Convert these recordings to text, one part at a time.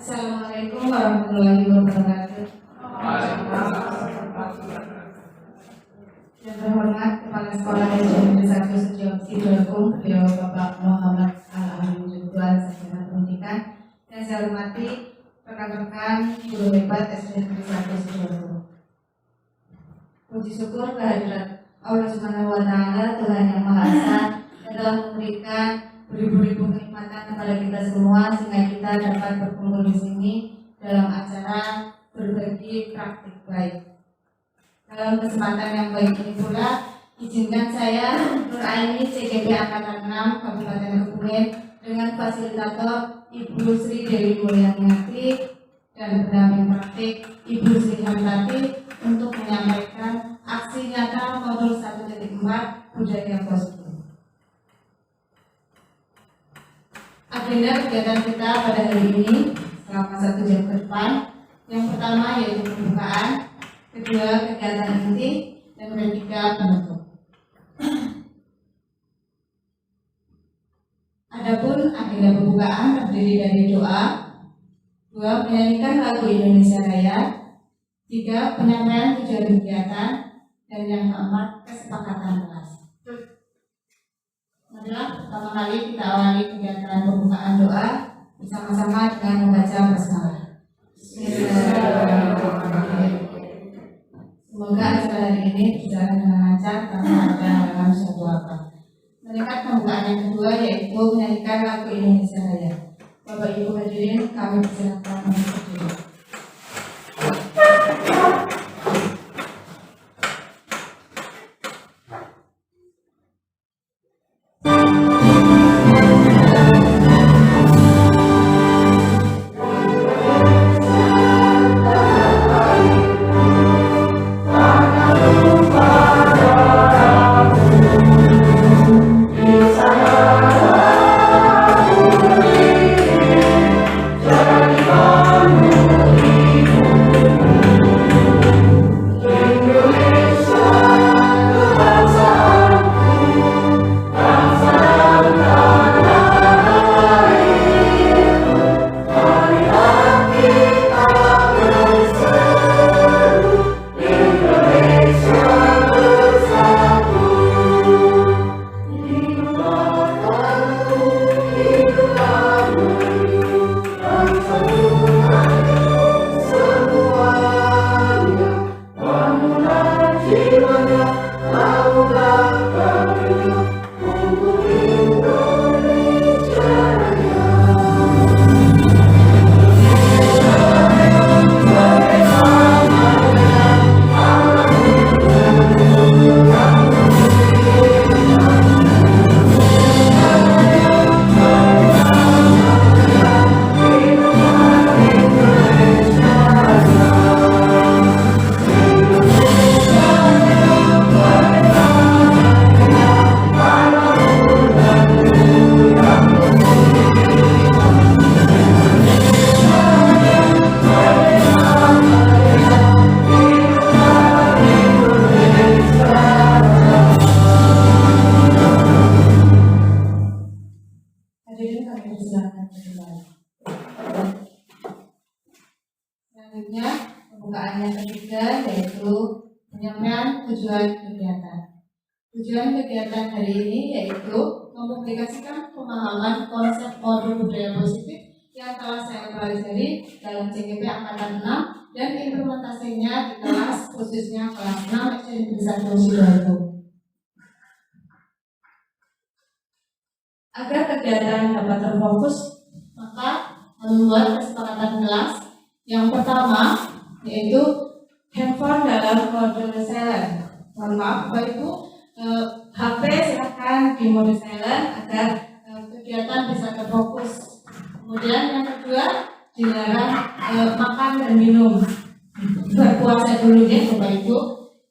Assalamualaikum warahmatullahi wabarakatuh. Yang terhormat Kepala Sekolah SMP 1 Sidoarjo, beliau Bapak Muhammad Al-Amin Tuan Sarjana Pendidikan. Yang saya hormati rekan-rekan guru hebat SMP 1 Sidoarjo. Puji syukur kehadirat Allah Subhanahu wa Ta'ala, Tuhan yang Maha Esa, yang telah memberikan beribu-ribu kenikmatan kepada kita semua sehingga kita dapat berkumpul di sini dalam acara berbagi praktik baik. Dalam kesempatan yang baik ini pula, izinkan saya Nur Aini CGP Angkatan 6 Kabupaten Kebumen dengan fasilitator Ibu Sri Dewi Mulyani dan pendamping praktik Ibu Sri Hamtati untuk menyampaikan aksi nyata modul 1.4 budaya positif. Agenda kegiatan kita pada hari ini selama 1 jam ke depan, yang pertama yaitu pembukaan, kedua kegiatan inti, dan ketiga penutup. Adapun agenda pembukaan terdiri dari doa, 2 menyanyikan lagu Indonesia Raya, 3 penyampaian tujuan kegiatan, dan yang keempat kesepakatan kelas. Marilah pertama kali kita awali kegiatan pembukaan doa bersama-sama dengan membaca basmalah. Semoga acara hari ini berjalan dengan lancar tanpa ada halangan suatu apa. Meningkat pembukaan yang kedua yaitu menyanyikan lagu Indonesia Raya. Bapak Ibu hadirin, kami persilakan untuk berdiri. Selanjutnya, pembukaan yang ketiga yaitu penyampaian tujuan kegiatan. Tujuan kegiatan hari ini yaitu mempublikasikan pemahaman konsep modul budaya positif yang telah saya pelajari dalam CGP Angkatan 6 dan implementasinya di kelas, khususnya kelas 6 SMP 1 Sidoarjo. Agar kegiatan dapat terfokus, maka membuat kesepakatan kelas. Yang pertama yaitu handphone dalam mode silent. Mohon maaf Bapak Ibu, HP silakan di mode silent agar kegiatan bisa terfokus. Kemudian yang kedua, dilarang makan dan minum. Berpuasa dulu ya Bapak Ibu.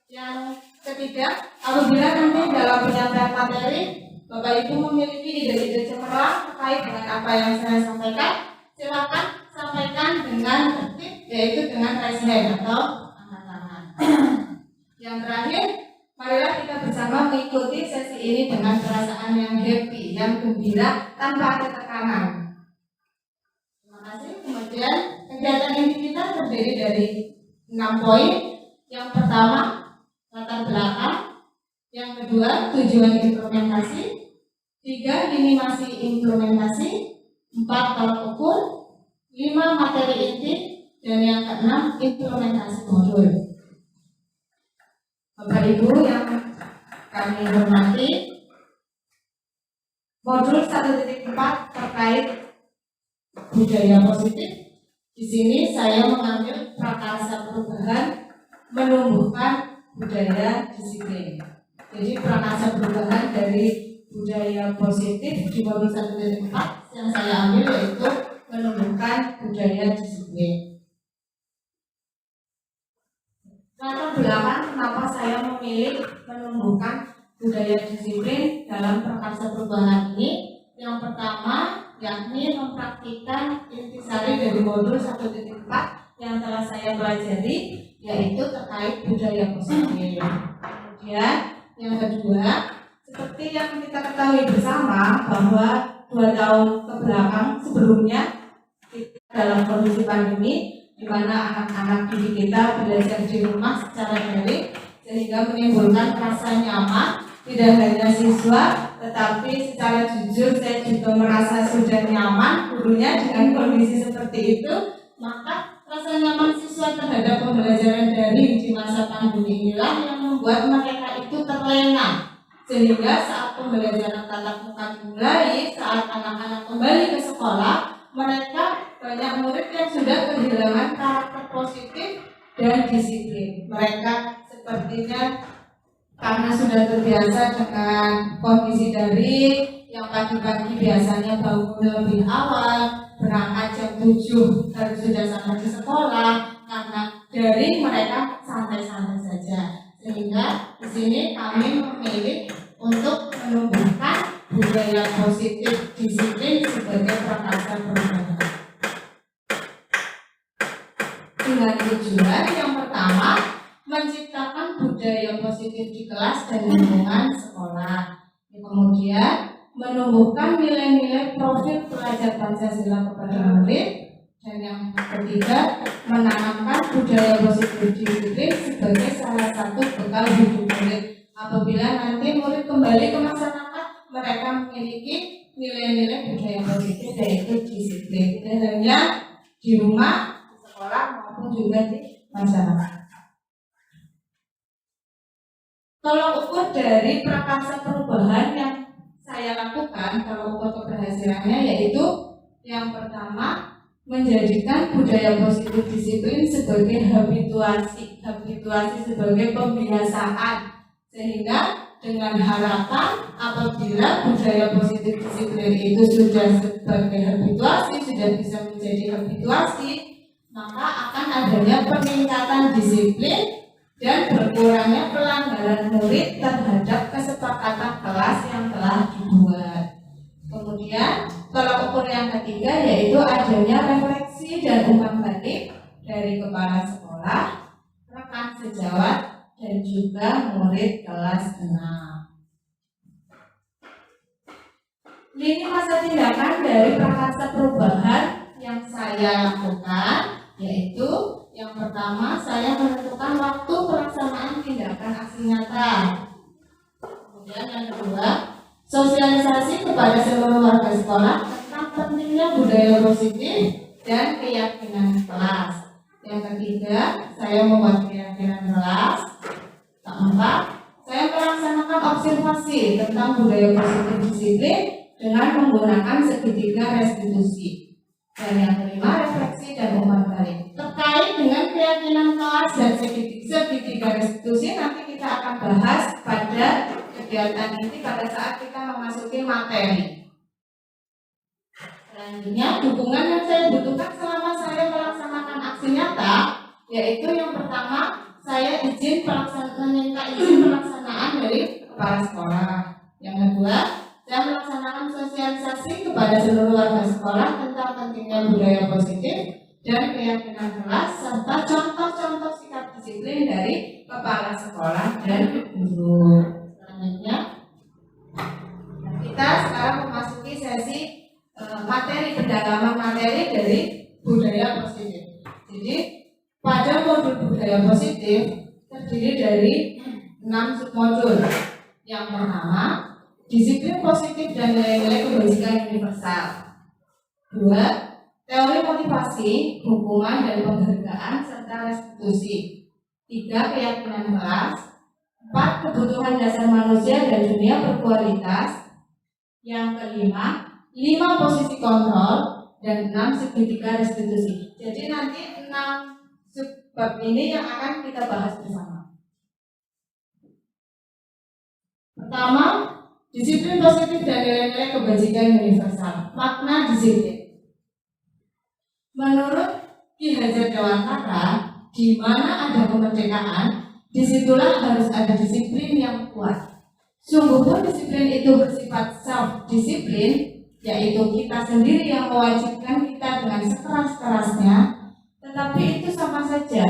Yang ketiga, apabila nanti dalam penyampaian materi Bapak Ibu memiliki ide-ide cemerlang terkait dengan apa yang saya sampaikan, silakan sampaikan dengan tertib, yaitu dengan raise hand atau angkat tangan. Yang terakhir, marilah kita bersama mengikuti sesi ini dengan perasaan yang happy, yang gembira, tanpa ada tekanan. Terima kasih. Kemudian kegiatan inti kita terdiri dari 6 poin. Yang pertama, latar belakang. Yang kedua, tujuan implementasi. 3, minimasi implementasi. 4, tolak ukur. 5, materi inti. Dan yang keenam, implementasi modul. Bapak Ibu yang kami hormati, modul 1.4 terkait budaya positif. Di sini saya mengambil prakarsa perubahan menumbuhkan budaya disiplin. Jadi prakarsa perubahan dari budaya positif di modul 1.4 yang saya ambil yaitu menumbuhkan budaya disiplin. Latar belakang kenapa saya memilih menumbuhkan budaya disiplin dalam prakarsa perubahan ini. Yang pertama yakni mempraktikkan intisari dari modul 1.4 yang telah saya pelajari, yaitu terkait budaya positif. Kemudian yang kedua, seperti yang kita ketahui bersama bahwa 2 tahun kebelakang sebelumnya kita dalam kondisi pandemi di mana anak-anak didik kita belajar di rumah secara daring sehingga menimbulkan rasa nyaman tidak hanya siswa tetapi secara jujur saya juga merasa sudah nyaman gurunya dengan kondisi seperti itu. Maka rasa nyaman siswa terhadap pembelajaran daring di masa pandemi inilah yang membuat mereka itu terlena, sehingga saat pembelajaran tatap muka dimulai, saat anak-anak kembali ke sekolah, mereka banyak murid yang sudah kehilangan karakter positif dan disiplin. Mereka sepertinya karena sudah terbiasa dengan kondisi daring yang pagi-pagi biasanya bangun lebih awal, berangkat jam 7 harus sudah sampai ke sekolah. Karena daring mereka santai-santai saja. Sehingga di sini kami memilih untuk menumbuhkan budaya positif disiplin sebagai prakarsa perubahan. Dengan tujuan yang pertama, menciptakan budaya positif di kelas dan lingkungan sekolah. Kemudian, menumbuhkan nilai-nilai profil pelajar Pancasila kepada murid. Dan yang ketiga, menanamkan budaya positif disiplin sebagai salah satu bekal hidup murid. Apabila nanti murid kembali ke masyarakat, mereka memiliki nilai-nilai budaya positif yaitu disiplin. Tidak hanya di rumah, sekolah maupun juga di masyarakat. Tolak ukur dari prakarsa perubahan yang saya lakukan, tolak ukur keberhasilannya yaitu yang pertama, menjadikan budaya positif disiplin sebagai habituasi sebagai pembiasaan, sehingga dengan harapan apabila budaya positif disiplin itu sudah sebagai habituasi, sudah bisa menjadi habituasi, maka akan adanya peningkatan disiplin dan berkurangnya pelanggaran murid terhadap kesepakatan kelas yang telah dibuat. Kemudian tolak ukur yang ketiga yaitu adanya refleksi dan umpan balik dari kepala sekolah, rekan sejawat, dan juga murid kelas 6. Lini masa tindakan dari prakarsa perubahan yang saya lakukan yaitu yang pertama, saya menentukan waktu pelaksanaan tindakan aksi nyata. Kemudian yang kedua, sosialisasi kepada seluruh warga sekolah tentang pentingnya budaya positif dan keyakinan kelas. Yang ketiga, saya membuat keyakinan kelas. Keempat, saya melaksanakan observasi tentang budaya positif disiplin dengan menggunakan segitiga restitusi. Dan yang kelima, refleksi dan umpan balik. Terkait dengan keyakinan kelas dan segitiga restitusi nanti kita akan bahas pada kegiatan ini pada saat kita memasuki materi. Selanjutnya, dukungan yang saya butuhkan selama saya melaksanakan aksi nyata yaitu yang pertama, saya meminta izin pelaksanaan dari kepala sekolah. Yang kedua, saya melaksanakan sosialisasi kepada seluruh warga sekolah tentang pentingnya budaya positif dan keyakinan kelas serta contoh-contoh sikap disiplin dari kepala sekolah dan guru. Selanjutnya, kita sekarang memasuki sesi materi pendalaman materi dari budaya positif. Jadi pada modul budaya positif terdiri dari 6 submodul. Yang pertama, disiplin positif dan nilai-nilai kebajikan universal. 2. Teori motivasi, hukuman dan penghargaan serta restitusi. 3. Keyakinan kelas. 4. Kebutuhan dasar manusia dan dunia berkualitas. Yang kelima, 5 posisi kontrol dan 6 segitiga restitusi. Jadi nanti 6 subbab ini yang akan kita bahas bersama. Pertama, disiplin positif dan nilai-nilai kebajikan universal. Makna disiplin. Menurut Ki Hajar Dewantara, di mana ada kemerdekaan, disitulah harus ada disiplin yang kuat. Sungguh pun disiplin itu bersifat self-disiplin, yaitu kita sendiri yang mewajibkan kita dengan sekeras-kerasnya, tetapi itu sama saja.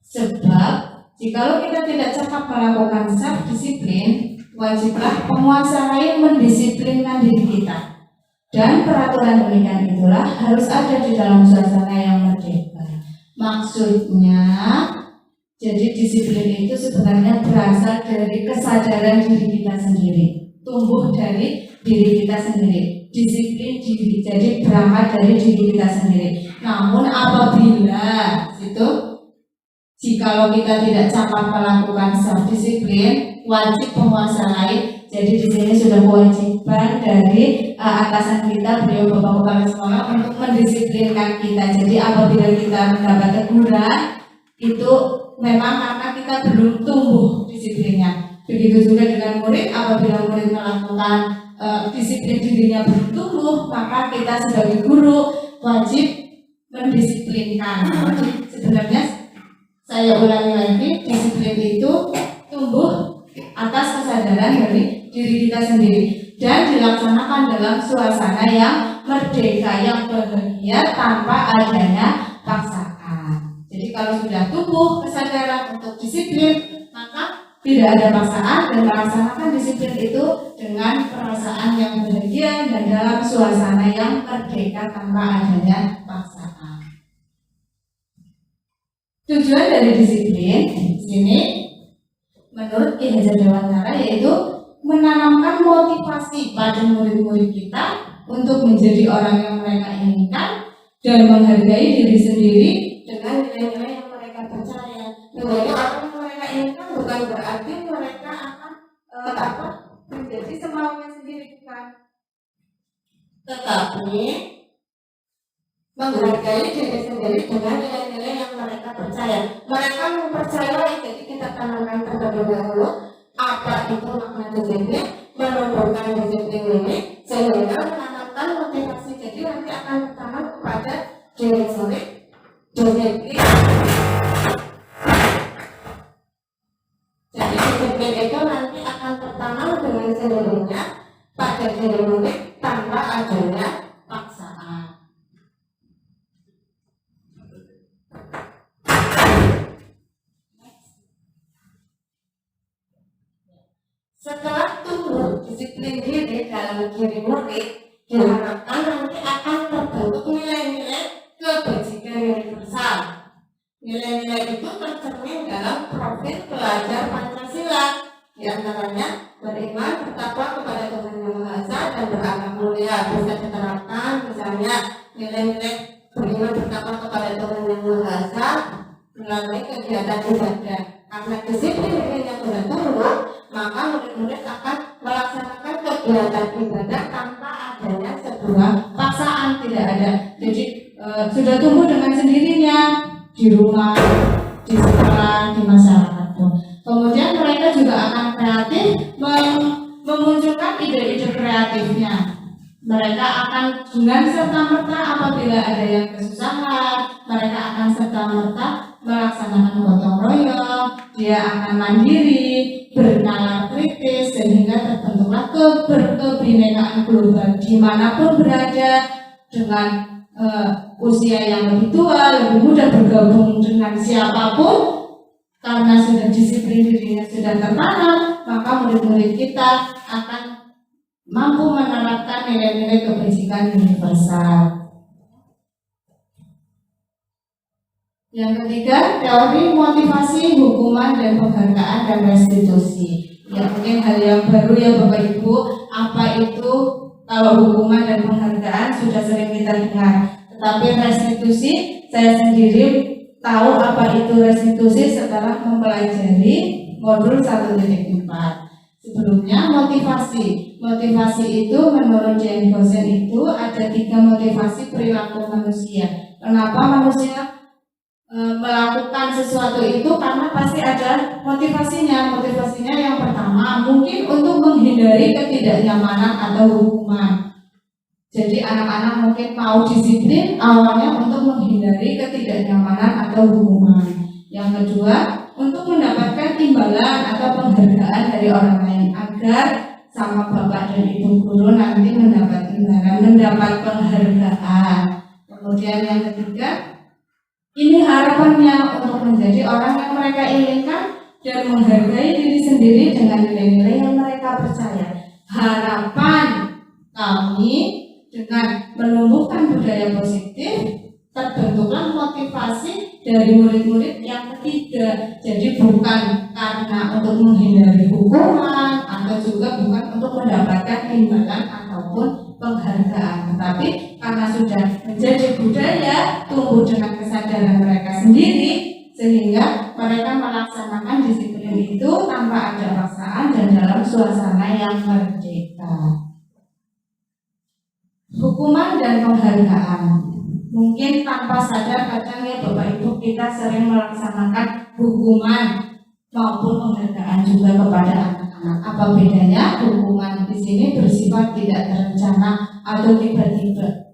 Sebab, jikalau kita tidak cepat melakukan self-disiplin, wajiblah penguasa lain mendisiplinkan diri kita. Dan peraturan demikian itulah harus ada di dalam suasana yang merdeka. Maksudnya, jadi disiplin itu sebenarnya berasal dari kesadaran diri kita sendiri, tumbuh dari diri kita sendiri. Disiplin diri, jadi berangkat dari diri kita sendiri. Namun apabila jikalau kita tidak cepat melakukan self-disiplin, wajib penguasa lain. Jadi di sini sudah kewajiban dari atasan kita, beliau Bapak Kepala Sekolah, untuk mendisiplinkan kita. Jadi apabila kita mendapat teguran, itu memang karena kita belum tumbuh disiplinnya. Begitu juga dengan murid, apabila murid melakukan disiplin dirinya belum tumbuh, maka kita sebagai guru wajib mendisiplinkan. Sebenarnya saya ulangi lagi, disiplin itu tumbuh atas kesadaran dari diri kita sendiri dan dilaksanakan dalam suasana yang merdeka, yang bahagia tanpa adanya paksaan. Jadi kalau sudah tumbuh kesadaran untuk disiplin, maka tidak ada paksaan dan melaksanakan disiplin itu dengan perasaan yang bahagia dan dalam suasana yang merdeka tanpa adanya paksaan. Tujuan dari disiplin di sini menurut Ki Hajar Dewantara yaitu menanamkan motivasi pada murid-murid kita untuk menjadi orang yang mereka inginkan dan menghargai diri sendiri dengan nilai-nilai yang mereka percaya. Menjadi orang yang mereka inginkan bukan berarti mereka akan menjadi semaunya sendiri, bukan. Tetapi menghargai diri sendiri dengan nilai-nilai yang mereka percaya. Mereka mempercayai, jadi kita tanamkan terlebih dahulu apa itu makna disiplin, menumbuhkan disiplin ini sehingga menanamkan motivasi. Jadi nanti akan tertanam kepada diri murid disiplin. Jadi disiplin itu nanti akan tertanam dengan sendirinya pada diri murid tanpa adanya paksaan. Setelah tumbuh disiplin diri dalam diri murid, diharapkan nanti akan terbentuk nilai-nilai kebajikan universal. Nilai-nilai itu tercermin dalam profil pelajar Pancasila, di antaranya beriman, bertakwa kepada Tuhan Yang Maha Esa dan berakhlak mulia. Bisa diterapkan misalnya nilai-nilai beriman, bertakwa kepada Tuhan Yang Maha Esa melalui kegiatan ibadah. Karena disiplin dirinya sudah tumbuh, maka murid-murid akan melaksanakan kegiatan ibadah tanpa adanya sebuah paksaan, tidak ada. Jadi sudah tumbuh dengan sendirinya di rumah, di sekolah, di masyarakat pun. Kemudian mereka juga akan kreatif memunculkan ide-ide kreatifnya. Mereka akan dengan serta-merta apabila ada yang kesusahan, mereka akan serta-merta melaksanakan gotong royong, dia akan mandiri, bernalar kritis, sehingga terbentuklah keberkebinekaan global dimanapun berada, dengan usia yang lebih tua, lebih muda, bergabung dengan siapapun, karena sudah disiplin dirinya sudah tertanam, maka murid-murid kita akan mampu menerapkan nilai-nilai kebajikan universal. Yang ketiga, teori motivasi, hukuman, dan penghargaan dan restitusi. Ya, mungkin hal yang baru ya Bapak Ibu. Apa itu kalau hukuman dan penghargaan sudah sering kita dengar. Tetapi restitusi, saya sendiri tahu apa itu restitusi setelah mempelajari modul 1.4. Sebelumnya motivasi. Motivasi itu menurut Jane Gosen itu ada 3 motivasi perilaku manusia. Kenapa manusia melakukan sesuatu itu? Karena pasti ada motivasinya. Motivasinya yang pertama mungkin untuk menghindari ketidaknyamanan atau hukuman. Jadi anak-anak mungkin mau disiplin awalnya untuk menghindari ketidaknyamanan atau hukuman. Yang kedua, untuk mendapatkan imbalan atau penghargaan dari orang lain agar sama bapak dan ibu guru nanti mendapat imbalan, mendapat penghargaan. Kemudian yang ketiga, ini harapannya untuk menjadi orang yang mereka inginkan dan menghargai diri sendiri dengan nilai-nilai yang mereka percaya. Harapan kami dengan menumbuhkan budaya positif, terbentuklah motivasi dari murid-murid yang ketiga. Jadi bukan karena untuk menghindari hukuman atau juga bukan untuk mendapatkan imbalan ataupun penghargaan, tetapi karena sudah menjadi budaya, tumbuh dengan kesadaran mereka sendiri, sehingga mereka melaksanakan disiplin itu tanpa ada paksaan dan dalam suasana yang merdeka. Hukuman dan penghargaan. Mungkin tanpa sadar kadang ya Bapak Ibu kita sering melaksanakan hukuman maupun penghargaan juga kepada anak-anak. Apa bedanya? Hukuman di sini bersifat tidak terencana atau tiba-tiba.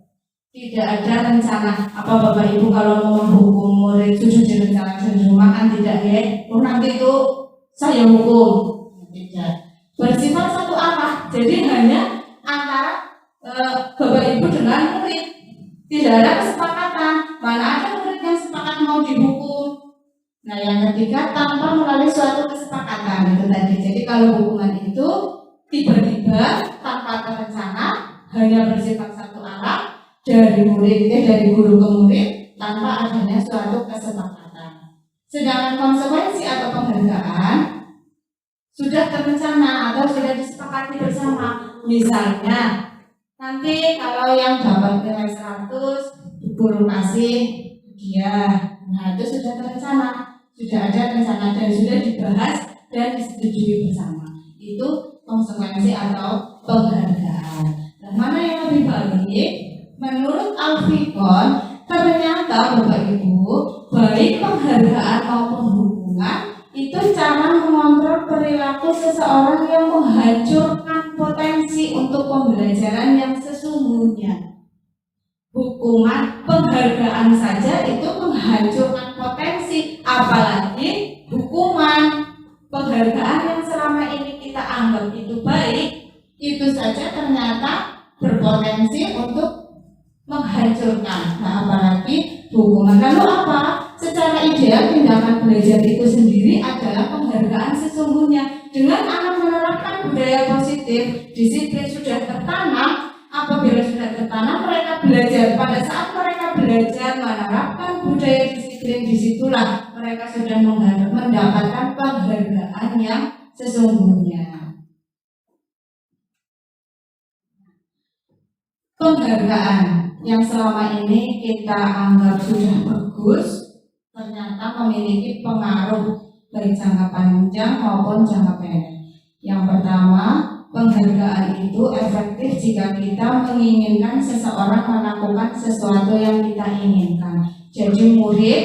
Tidak ada rencana. Apa Bapak Ibu kalau mau menghukum murid sudah direncanakan di rumah kan tidak ya? Oh nanti itu saya hukum. Tidak. Bersifat satu arah. Jadi hanya antara Bapak Ibu dengan murid. Tidak ada kesepakatan. Mana ada murid yang sepakat mau dihukum. Nah yang ketiga, tanpa melalui suatu kesepakatan itu tadi. Jadi kalau hukuman itu tiba-tiba tanpa terencana, hanya bersifat satu arah dari guru ke murid tanpa adanya suatu kesepakatan. Sedangkan konsekuensi atau penghargaan sudah terencana atau sudah disepakati bersama. Misalnya nanti kalau yang dapat nilai 100 guru kasih hadiah. Nah itu sudah terencana, sudah ada rencana dan sudah dibahas dan disetujui bersama. Itu konsekuensi atau penghargaan. Nah, mana yang lebih baik? Menurut Alfikon, ternyata Bapak Ibu, baik penghargaan maupun hukuman itu cara mengontrol perilaku seseorang yang menghancurkan potensi untuk pembelajaran yang sesungguhnya. Hukuman, penghargaan saja itu menghancurkan potensi, apalagi hukuman, penghargaan yang selama ini kita anggap itu baik, itu saja ternyata berpotensi untuk menghancurkan. Nah, apalagi hukuman. Lalu apa? Secara ideal tindakan belajar itu sendiri adalah penghargaan sesungguhnya. Dengan anak menerapkan budaya positif, disiplin sudah tertanam. Apabila sudah tertanam, mereka belajar. Pada saat mereka belajar menerapkan budaya disiplin, disitulah mereka sudah mendapatkan penghargaan yang sesungguhnya. Penghargaan yang selama ini kita anggap sudah bagus, ternyata memiliki pengaruh baik jangka panjang maupun jangka pendek. Yang pertama, penghargaan itu efektif jika kita menginginkan seseorang melakukan sesuatu yang kita inginkan. Jadi murid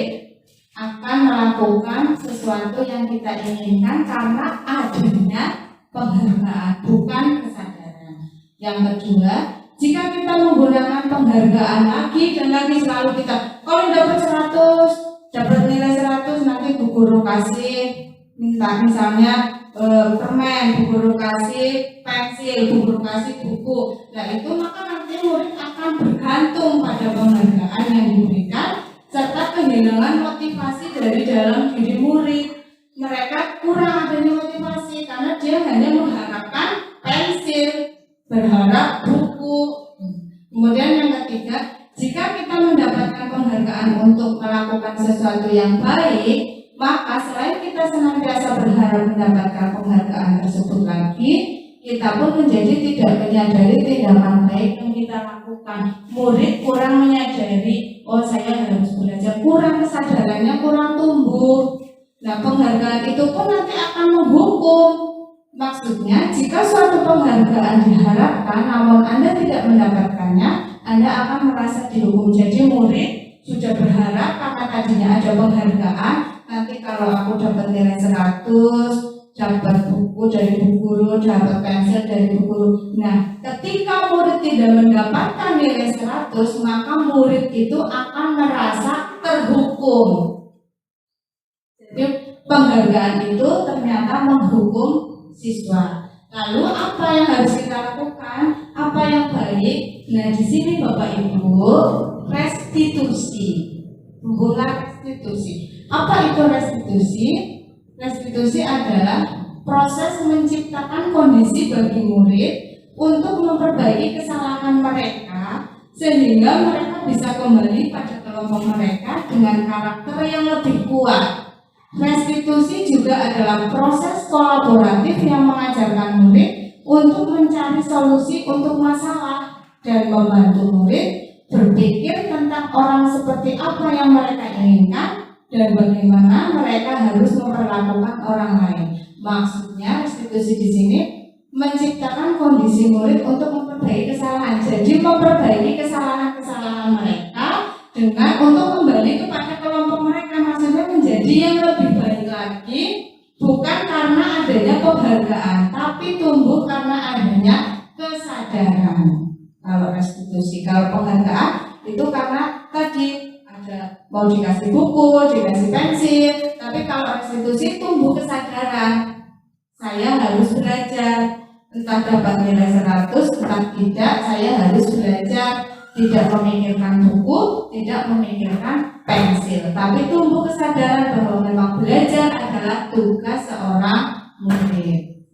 akan melakukan sesuatu yang kita inginkan karena adanya penghargaan, bukan kesadaran. Yang kedua, jika kita menggunakan penghargaan lagi dan lagi selalu kita, kalau dapat 100, dapat nilai 100, nanti bu guru kasih minta misalnya permen, bu guru kasih pensil, bu guru kasih buku. Nah itu maka nanti murid akan bergantung pada penghargaan yang diberikan serta kehilangan motivasi dari dalam diri murid. Mereka kurang adanya motivasi karena dia hanya mengharapkan pensil, berharap buku. Kemudian yang ketiga, jika kita mendapatkan penghargaan untuk untuk melakukan sesuatu yang baik, maka selain kita senantiasa berharap mendapatkan penghargaan tersebut lagi, kita pun menjadi tidak menyadari tindakan baik yang kita lakukan. Murid kurang menyadari, oh saya harus belajar, kurang kesadarannya, kurang tumbuh. Nah, penghargaan itu pun nanti akan menghukum. Maksudnya, jika suatu penghargaan diharapkan namun Anda tidak mendapatkannya, Anda akan merasa dihukum. Jadi murid sudah berharap karena tadinya ada penghargaan, nanti kalau aku dapat nilai 100, dapat buku dari bu guru, dapat pensil dari bu guru. Nah, ketika murid tidak mendapatkan nilai 100, maka murid itu akan merasa terhukum. Jadi penghargaan itu ternyata menghukum siswa. Lalu apa yang harus kita lakukan? Apa yang baik? Nah, di sini Bapak Ibu, restitusi. Hubungan restitusi. Apa itu restitusi? Restitusi adalah proses menciptakan kondisi bagi murid untuk memperbaiki kesalahan mereka sehingga mereka bisa kembali pada kelompok mereka dengan karakter yang lebih kuat. Restitusi juga adalah proses kolaboratif yang mengajarkan murid untuk mencari solusi untuk masalah dan membantu murid berpikir tentang orang seperti apa yang mereka inginkan dan bagaimana mereka harus memperlakukan orang lain. Maksudnya restitusi di sini menciptakan kondisi murid untuk memperbaiki kesalahan. Jadi memperbaiki kesalahan-kesalahan mereka dengan untuk kembali kepada kelompok mereka, maksudnya menjadi yang lebih baik lagi, bukan karena adanya penghargaan, tapi tumbuh karena adanya kesadaran. Kalau restitusi, kalau penghargaan itu karena tadi ada mau dikasih buku, dikasih pensil, tapi kalau restitusi tumbuh kesadaran. Saya harus belajar, entah dapat nilai 100, entah tidak, saya harus belajar. Tidak memikirkan buku, tidak memikirkan pensil, tapi tumbuh kesadaran bahwa memang belajar adalah tugas seorang murid.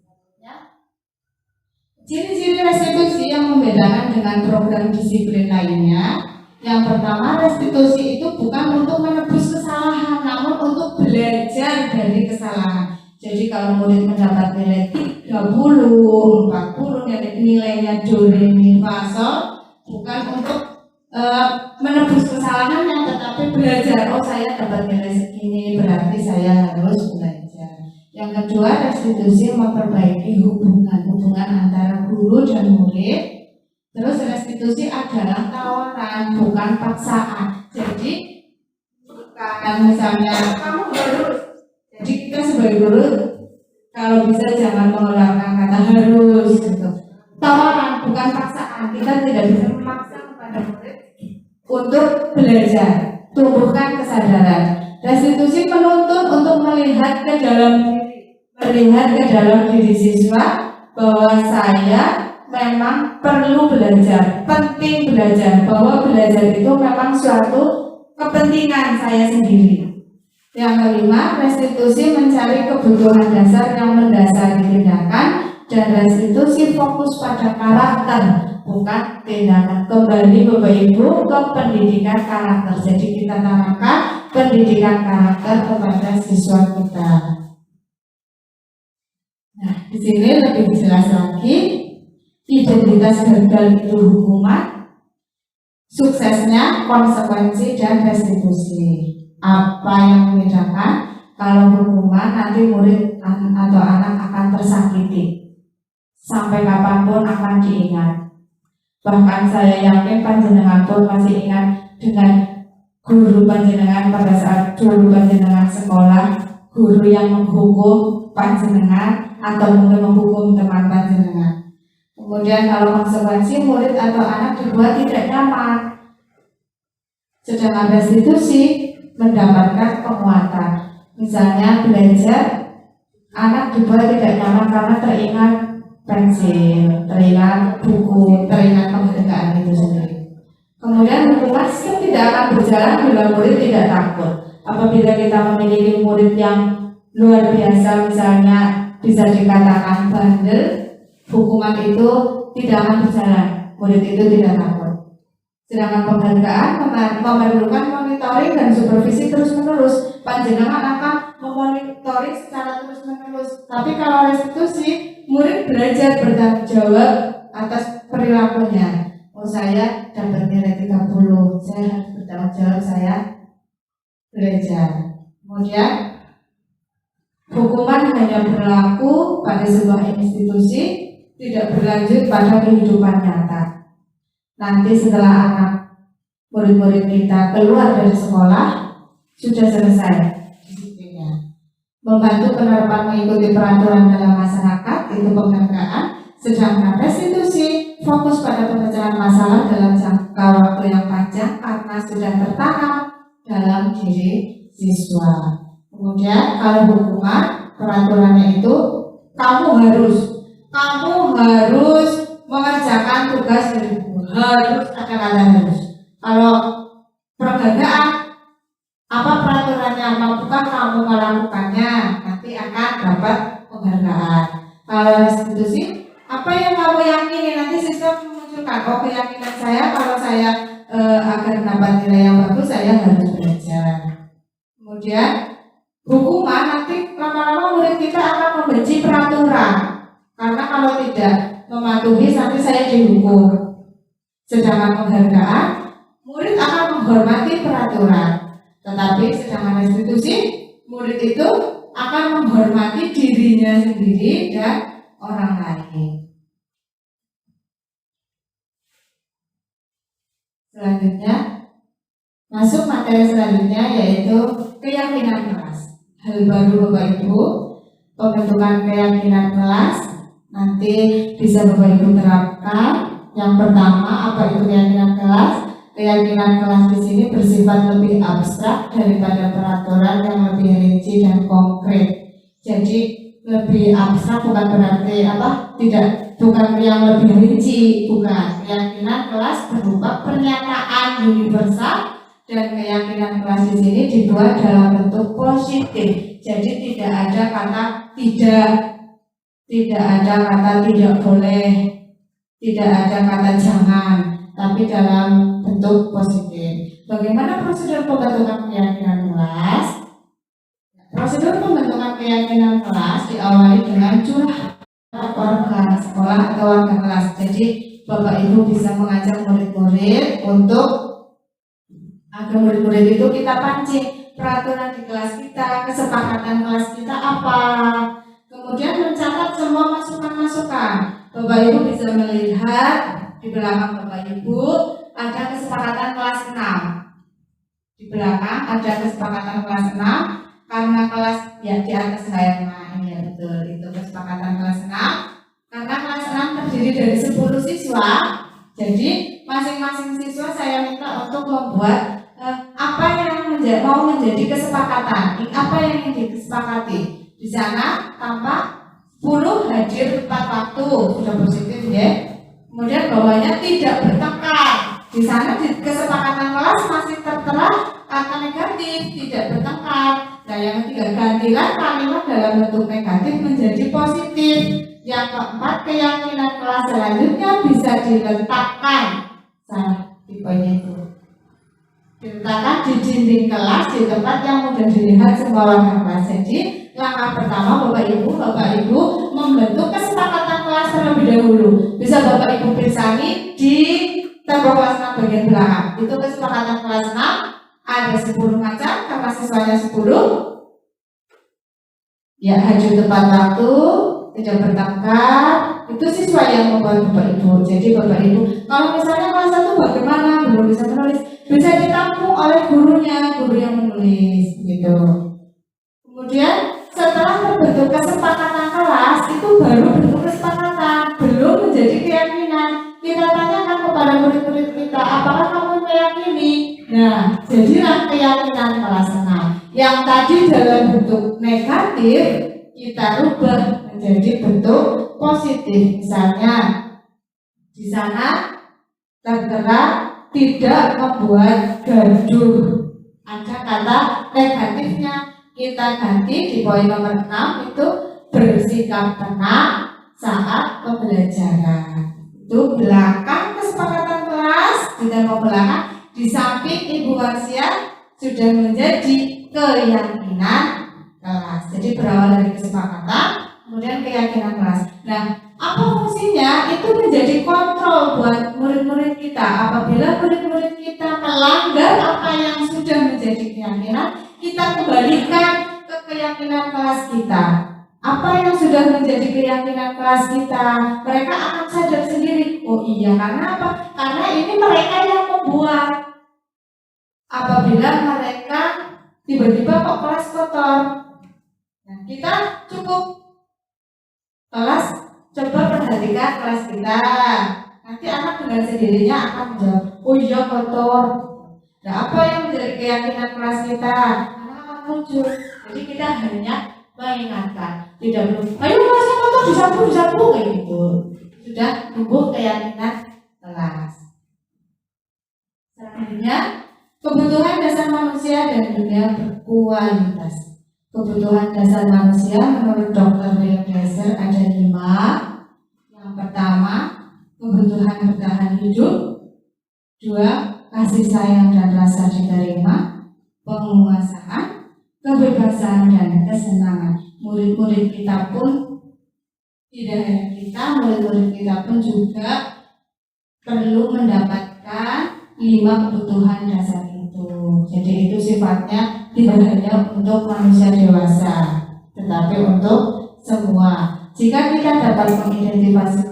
Ciri-ciri restitusi yang membedakan dengan program disiplin lainnya. Yang pertama, restitusi itu bukan untuk menebus kesalahan, namun untuk belajar dari kesalahan. Jadi kalau murid mendapat nilai 30, 40, nilainya do, re, mi, fa, sol, bukan untuk menebus kesalahannya, tetapi belajar. Oh, saya dapat nilai segini, berarti saya harus belajar. Yang kedua, restitusi memperbaiki hubungan antara guru dan murid. Terus restitusi adalah tawaran, bukan paksaan. Jadi bukan misalnya kamu harus. Jadi kita sebagai guru kalau bisa jangan mengeluarkan kata harus gitu. Tawaran, bukan paksaan. Kita tidak bisa memaksa kepada murid untuk belajar, tumbuhkan kesadaran. Restitusi menuntut untuk melihat ke dalam diri siswa bahwa saya memang perlu belajar, penting belajar, bahwa belajar itu memang suatu kepentingan saya sendiri. Yang kelima, restitusi mencari kebutuhan dasar yang mendasari tindakan, dan restitusi fokus pada karakter, bukan tindakan. Kembali Bapak Ibu ke pendidikan karakter. Jadi kita tanamkan pendidikan karakter kepada siswa kita. Nah, di sini lebih jelas lagi, identitas gagal itu hukuman, suksesnya konsekuensi dan restitusi. Apa yang membedakan? Kalau hukuman nanti murid atau anak akan tersakiti, sampai kapanpun akan diingat. Bahkan saya yakin panjenengan pun masih ingat dengan guru panjenengan pada saat dulu panjenengan sekolah, guru yang menghukum panjenengan atau mungkin menghukum teman panjenengan. Kemudian kalau konsekuensi, murid atau anak dibuat tidak nyaman. Sedangkan restitusi mendapatkan penguatan. Misalnya belajar, anak dibuat tidak nyaman karena teringat pensil, teringat buku, teringat penghargaan itu sendiri. Kemudian hukuman tidak akan berjalan bila murid tidak takut. Apabila kita memiliki murid yang luar biasa, misalnya bisa dikatakan bandel, hukuman itu tidak akan berjalan. Murid itu tidak takut. Sedangkan penghargaan memerlukan monitoring dan supervisi terus-menerus. Panjenengan akan memonitoring secara terus-menerus. Tapi kalau restitusi, murid belajar bertanggung jawab atas perilakunya. Oh, saya dapat nilai 30, saya harus bertanggung jawab, saya belajar. Kemudian, hukuman hanya berlaku pada sebuah institusi, tidak berlanjut pada kehidupan nyata. Nanti setelah anak murid-murid kita keluar dari sekolah, sudah selesai disiplinnya. Membantu penerapan mengikuti peraturan dalam masyarakat, itu penghargaan. Sedangkan restitusi fokus pada pemecahan masalah dalam jangka waktu yang panjang karena sudah tertanam dalam diri siswa. Kemudian kalau hukuman, peraturannya itu kamu harus mengerjakan tugas dari guru. Harus, ada kata harus. Kalau penghargaan, apa peraturannya, maupun kamu melakukannya, nanti akan dapat penghargaan. Kalau restitusi, apa yang kamu yakini, nanti siswa memunculkan, oh keyakinan saya kalau saya agar dapat nilai yang bagus, saya harus belajar. Kemudian hukuman, nanti lama-lama murid kita akan membenci peraturan, karena kalau tidak mematuhi nanti saya dihukum. Sedangkan penghargaan, murid akan menghormati peraturan. Tetapi sedangkan restitusi, murid itu akan menghormati dirinya sendiri dan orang lain. Selanjutnya, masuk materi selanjutnya yaitu keyakinan kelas. Hal baru Bapak Ibu, pembentukan keyakinan kelas nanti bisa Bapak Ibu terapkan. Yang pertama, apa itu keyakinan kelas? Keyakinan kelas di sini bersifat lebih abstrak daripada peraturan yang lebih rinci dan konkret. Jadi lebih abstrak bukan berarti bukan yang lebih rinci, bukan. Keyakinan kelas berupa pernyataan universal dan keyakinan kelas di sini dibuat dalam bentuk positif. Jadi tidak ada kata tidak boleh, tidak ada kata jangan, tapi dalam bentuk positif. Bagaimana prosedur pembentukan keyakinan kelas? Prosedur pembentukan keyakinan kelas diawali dengan curhat organ sekolah atau organ kelas. Jadi Bapak Ibu bisa mengajak murid-murid untuk agar murid-murid itu kita pancing peraturan di kelas kita, kesepakatan kelas kita apa. Kemudian mencatat semua masukan-masukan. Bapak Ibu bisa melihat di belakang Bapak Ibu ada kesepakatan kelas 6. Di belakang ada kesepakatan kelas 6 karena kelas ya di atas saya ini ya betul, itu kesepakatan kelas 6. Karena kelas 6 terdiri dari 10 siswa. Jadi masing-masing siswa saya minta untuk membuat apa yang mau menjadi kesepakatan, apa yang ingin disepakati. Di sana tampak 10 hadir tepat waktu, sudah positif ya. Kemudian bawahnya tidak bertengkar. Di sana di kesepakatan kelas masih tertera kata negatif, tidak bertengkar. Nah yang ketiga, gantilah kalimat dalam bentuk negatif menjadi positif. Yang keempat, keyakinan kelas selanjutnya bisa diletakkan. Salah tipenya itu. Diletakkan di dinding kelas di tempat yang mudah dilihat semua warga kelas. Jadi langkah pertama Bapak Ibu membentuk kesepakatan kelas terlebih dahulu. Bisa Bapak Ibu pirsani di tembok kelas 6 bagian belakang. Itu kesepakatan kelas 6 ada 10 macam karena siswanya 10. Ya, hadir tepat waktu, tidak bertengkar. Itu siswa yang membuat Bapak Ibu. Jadi Bapak Ibu, kalau misalnya kelas 1 bagaimana belum bisa menulis, bisa ditampung oleh gurunya, guru yang menulis gitu. Kemudian setelah terbentuk kesepakatan kelas, itu baru bentuk kesepakatan, belum menjadi keyakinan. Kita tanyakan kepada murid-murid kita, apakah kamu meyakini? Nah, jadilah keyakinan kelas 6. Yang tadi dalam bentuk negatif, kita rubah menjadi bentuk positif. Misalnya, di sana tertera tidak membuat gaduh. Ada kata negatifnya, kita ganti di poin nomor 6 itu bersikap tenang saat pembelajaran. Itu belakang kesepakatan kelas, di tempo belakang, di samping Ibu Warsia sudah menjadi keyakinan kelas. Jadi berawal dari kesepakatan, kemudian keyakinan kelas. Nah, apa fungsinya? Itu menjadi kontrol buat murid-murid kita. Apabila murid-murid kita melanggar apa yang sudah menjadi keyakinan, kita kembalikan ke keyakinan kelas kita. Apa yang sudah menjadi keyakinan kelas kita, mereka akan sadar sendiri. Oh iya, karena apa? Karena ini mereka yang membuat. Apabila mereka tiba-tiba kok kelas kotor, nah kita cukup kelas, coba perhatikan kelas kita. Nanti anak dengan sendirinya akan menjawab, oh iya kotor. Nah, apa yang menjadi keyakinan kelas kita? Anak akan muncul. Jadi kita hanya mengingatkan, tidak perlu, ayo kelasnya kotor, disapu kayak gitu. Sudah tumbuh keyakinan kelas. Selanjutnya, kebutuhan dasar manusia dan dunia berkualitas. Kebutuhan dasar manusia menurut Dr. William Glasser ada 5. Yang pertama, kebutuhan bertahan hidup. 2, kasih sayang dan rasa diterima. Penguasaan, kebebasan dan kesenangan. Murid-murid kita pun, tidak hanya kita, murid-murid kita pun juga perlu mendapatkan 5 kebutuhan dasar itu. Jadi itu sifatnya tidak hanya untuk manusia dewasa, tetapi untuk semua. Jika kita dapat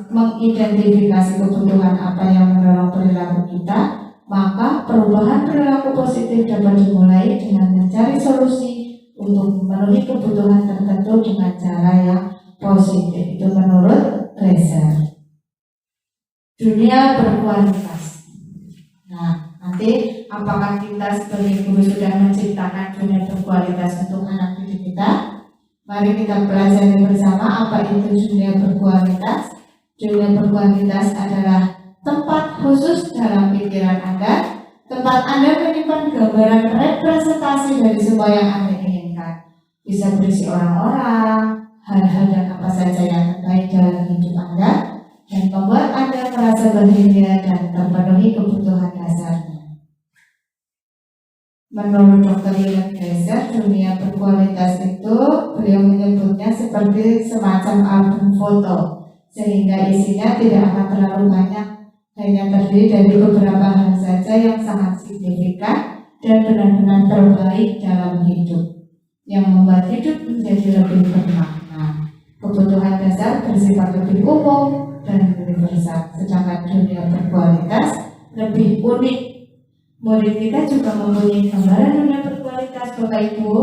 mengidentifikasi kebutuhan apa yang mendorong perilaku kita, maka perubahan perilaku positif dapat dimulai dengan mencari solusi untuk memenuhi kebutuhan tertentu dengan cara yang positif. Itu menurut Glasser. Dunia berkualitas. Nah, nanti apakah kita sebagai guru sudah menciptakan dunia berkualitas untuk anak didik kita? Mari kita pelajari bersama apa itu dunia berkualitas. Dunia berkualitas adalah tempat khusus dalam pikiran Anda, tempat Anda menyimpan gambaran representasi dari semua yang Anda inginkan. Bisa berisi orang-orang, hal-hal dan apa saja yang terbaik dalam hidup Anda, dan membuat Anda merasa bahagia dan terpenuhi kebutuhan dasarnya. Menurut Dr. William Glasser, dunia berkualitas itu beliau menyebutnya seperti semacam album foto, sehingga isinya tidak akan terlalu banyak, hanya terdiri dari beberapa hal saja yang sangat signifikan dan benar-benar terbaik dalam hidup, yang membuat hidup menjadi lebih bermakna. Kebutuhan dasar bersifat lebih umum dan universal, sedangkan dunia berkualitas lebih unik. Murid kita juga mempunyai gambaran dunia berkualitas, Bapak Ibu.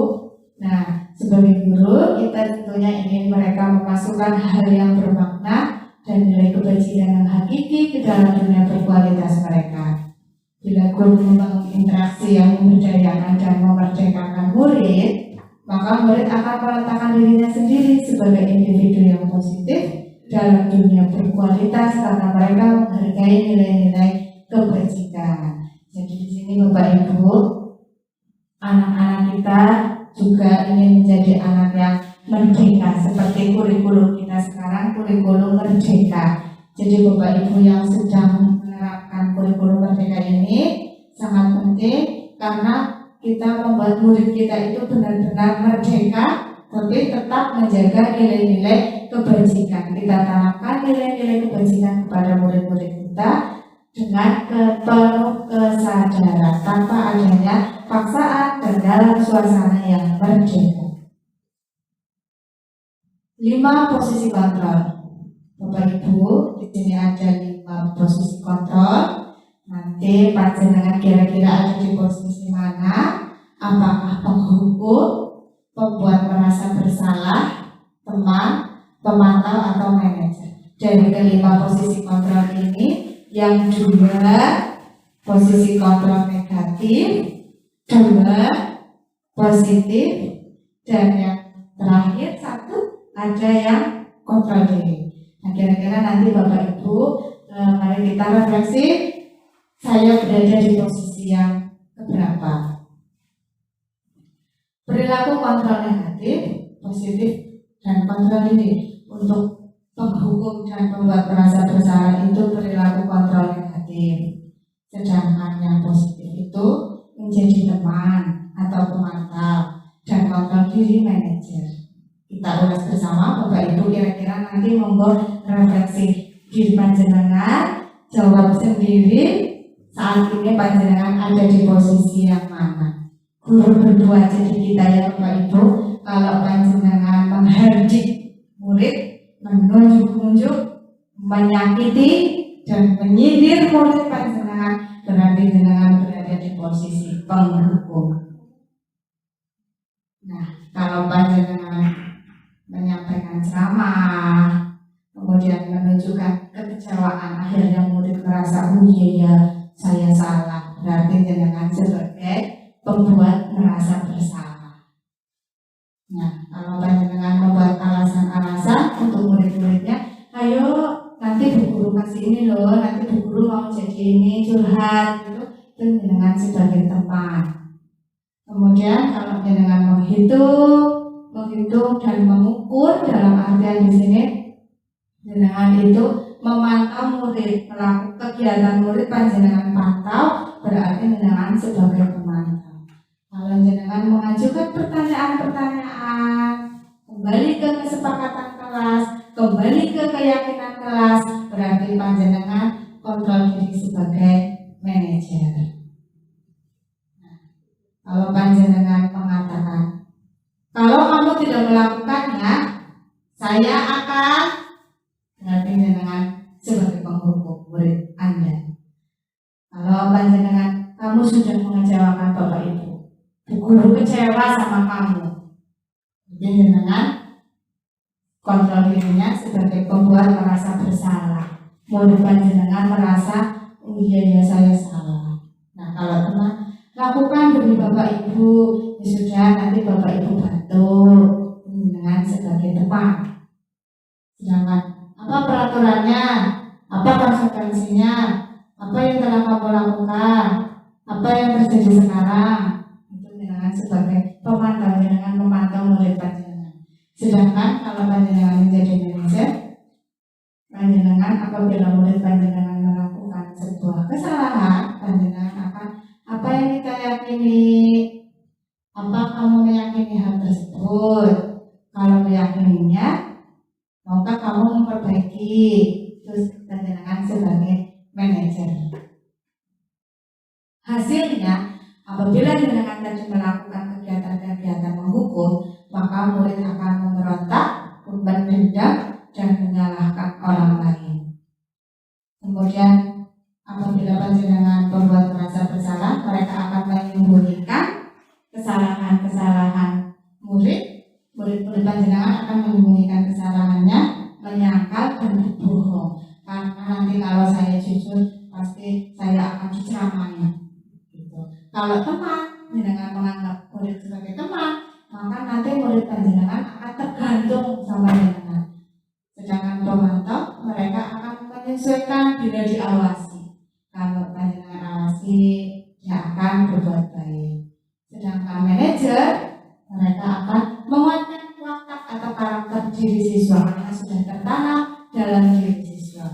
Nah, sebagai guru kita tentunya ingin mereka memasukkan hal yang bermakna dan nilai kebajikan yang hakiki ke dalam dunia berkualitas mereka. Bila guru membangun interaksi yang memberdayakan dan memerdekakan murid, maka murid akan meletakkan dirinya sendiri sebagai individu yang positif dalam dunia berkualitas karena mereka menghargai nilai-nilai kebajikan. Jadi di sini Bapak Ibu, anak-anak kita juga ingin menjadi anak yang merdeka seperti kurikulum kita sekarang, kurikulum merdeka. Jadi Bapak Ibu yang sedang menerapkan kurikulum merdeka ini sangat penting karena kita membuat murid kita itu benar-benar merdeka, tapi tetap menjaga nilai-nilai kebajikan. Kita tanamkan nilai-nilai kebajikan kepada murid-murid kita dengan penuh kesadaran tanpa adanya paksaan dan dalam suasana yang merdeka. 5 posisi kontrol. Bapak Ibu, di sini ada 5 posisi kontrol. Nanti panjenengan kira-kira ada di posisi mana? Apakah penghukum, pembuat merasa bersalah, teman, pemantau atau manajer? Dari kelima posisi kontrol ini, yang 2 posisi kontrol negatif, 2 positif, dan yang terakhir 1 ada yang kontrol diri. Nah, kira-kira nanti Bapak Ibu, mari kita refleksi, saya berada di posisi yang keberapa? Perilaku kontrol negatif, positif, dan kontrol diri. Untuk penghukum dan pembuat merasa bersalah itu perilaku kontrol negatif. Sedangkan yang positif itu menjadi teman atau pemantau dan kontrol diri manajer. Kita ulas bersama Bapak Ibu, kira-kira nanti monggo refleksi diri panjenengan, jawab sendiri saat ini panjenengan ada di posisi yang mana. Guru berdua jadi kita ya Bapak Ibu, kalau panjenengan menghardik murid, menunjuk-nunjuk, menyakiti dan menyindir murid panjenengan, berarti panjenengan berada di posisi penghukum. Nah, kalau panjenengan menyampaikan ceramah, kemudian menunjukkan kekecewaan, akhirnya murid merasa oh iya saya salah, berarti jenengan sebagai pembuat merasa bersalah. Nah, kalau panjenengan membuat alasan-alasan untuk murid-muridnya, ayo nanti Bu Guru kasih ini loh, nanti Bu Guru mau jadi ini, curhat gitu, itu jenengan sebagai teman. Kemudian kalau jenengan menghitung dan mengukur, dalam artian di sini jenengan itu memantau murid, melakukan kegiatan murid panjenengan pantau, berarti jenengan sebagai pemantau. Kalau jenengan mengajukan pertanyaan-pertanyaan, kembali ke kesepakatan kelas, kembali ke keyakinan kelas, berarti panjenengan kontrol diri sebagai manajer. Nah, kalau panjenengan mengatakan, kalau kamu tidak melakukannya, saya akan, berarti jenengan sebagai penghukum murid Anda. Kalau panjenengan, kamu sudah mengecewakan Bapak Ibu, Bu Guru kecewa sama kamu, jadi jenengan kontrol dirinya sebagai pembuat merasa bersalah. Murid panjenengan merasa oh iya saya salah. Nah, kalau teman lakukan demi Bapak Ibu, ya sudah, nanti Bapak Ibu bantu dengan sebagai teman. Sedangkan apa peraturannya, apa konsekuensinya, apa yang telah kamu lakukan, apa yang terjadi sekarang, itu dengan sebagai pemantau, dengan memantau murid panjenengan. Sedangkan kalau panjenengan menjadi manajer, panjenengan apabila murid panjenengan melakukan sebuah kesalahan, panjenengan akan apa yang kita yakini, apa kamu meyakini hal tersebut. Kalau meyakininya, maka kamu memperbaiki. Terus panjenengan sebagai manajer. Hasilnya, apabila jenengan tadi melakukan kegiatan-kegiatan menghukum, maka murid akan memberontak, berdendam, dan menyalahkan orang lain. Kemudian apabila panjenengan membuat merasa bersalah, mereka akan menyembunyikan kesalahan-kesalahan murid panjenengan akan menyembunyikan kesalahannya, menyangkal dan berbohong. Karena nanti kalau saya jujur, pasti saya akan diceramai. Gitu. Kalau teman, jenengan menganggap murid sebagai teman, maka nanti murid panjenengan akan tergantung sama jenengan. Sedangkan pemantau, mereka akan menyesuaikan bila diawasi. Kalau panjenengan awasi, dia akan berbuat baik. Sedangkan manajer, mereka akan menguatkan watak atau karakter diri siswa karena sudah tertanam dalam diri siswa.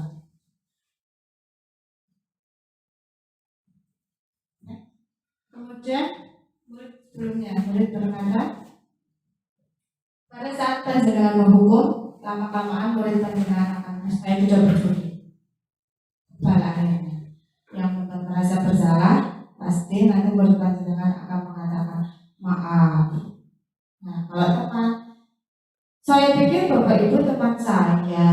Kemudian murid berkata, pada saat panjenengan menghukum, lama-lamaan murid panjenengan akan saya tidak peduli. Baliknya, yang merasa bersalah, pasti nanti murid panjenengan akan mengatakan maaf. Nah, kalau teman, saya pikir Bapak Ibu teman saya.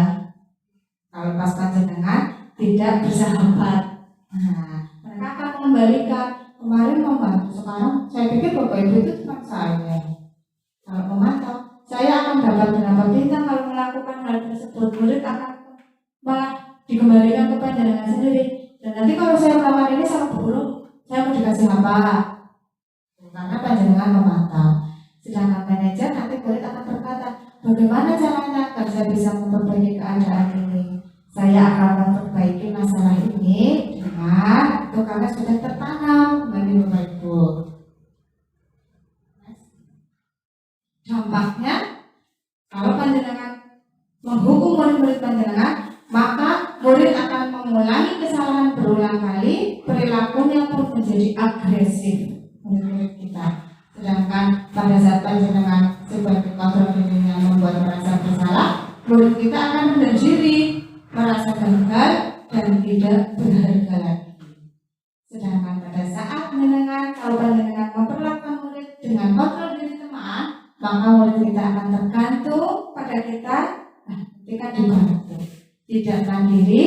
Kalau pas panjenengan tidak bersahabat, nah, mereka akan mengembalikan. Kemarin membantu, sekarang saya pikir Bapak Ibu itu teman saya. Kalau memantau, saya akan dapat berapa bintang kalau melakukan hal tersebut. Murid akan malah dikembalikan ke panjenengan sendiri. Dan nanti kalau saya melakukan ini sama guru, saya mau dikasih apa? Karena panjenengan memantau. Sedangkan manajer nanti murid akan berkata, bagaimana caranya agar saya bisa memperbaiki keadaan ini? Saya akan memperbaiki masalah ini dengan itu karena sudah tertanam bagi Bapak Ibu. Dampaknya, kalau panjenengan menghukum murid-murid panjenengan, maka murid akan mengulangi kesalahan berulang kali, perilaku agresif murid-murid kita. Sedangkan pada saat panjenengan sebagai kontrol dirinya membuat merasa bersalah, murid kita akan menahan diri, merasa gagal dan tidak berharga lagi. Sedangkan pada saat kalau panjenengan memperlakukan murid dengan kontrol diri teman, maka murid kita akan tergantung pada kita, ketika dibantu, tidak mandiri,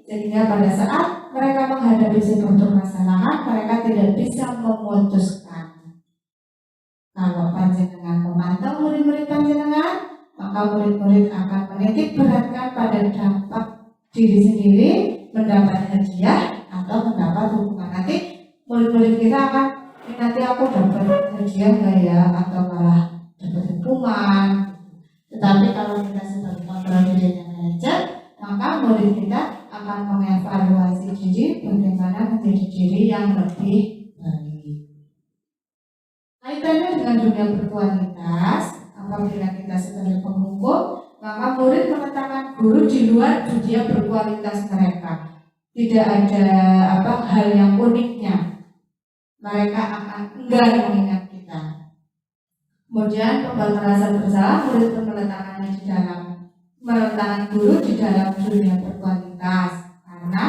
sehingga pada saat mereka menghadapi sebuah permasalahan, mereka tidak bisa memutuskan. Kalau panjenengan memantau murid-murid panjenengan, maka murid-murid akan menitik beratkan pada dampak diri sendiri, mendapat hadiah atau mendapat hukuman. Nanti murid-murid kita akan, nanti aku dapat hadiah nggak ya, atau malah dapat hukuman. Tetapi kalau kita sebagai kontrol diri yang manajer, maka murid kita akan mengevaluasi diri bagaimana menjadi diri yang lebih baik. Kaitannya dengan dunia berkualitas, apabila kita sebagai penghukum, maka murid meletakkan guru di luar dunia berkualitas mereka. Tidak ada hal yang uniknya. Mereka akan enggan mengingat kita. Kemudian pembuat merasa bersalah, murid pun meletakkan guru di dalam dunia berkualitas, karena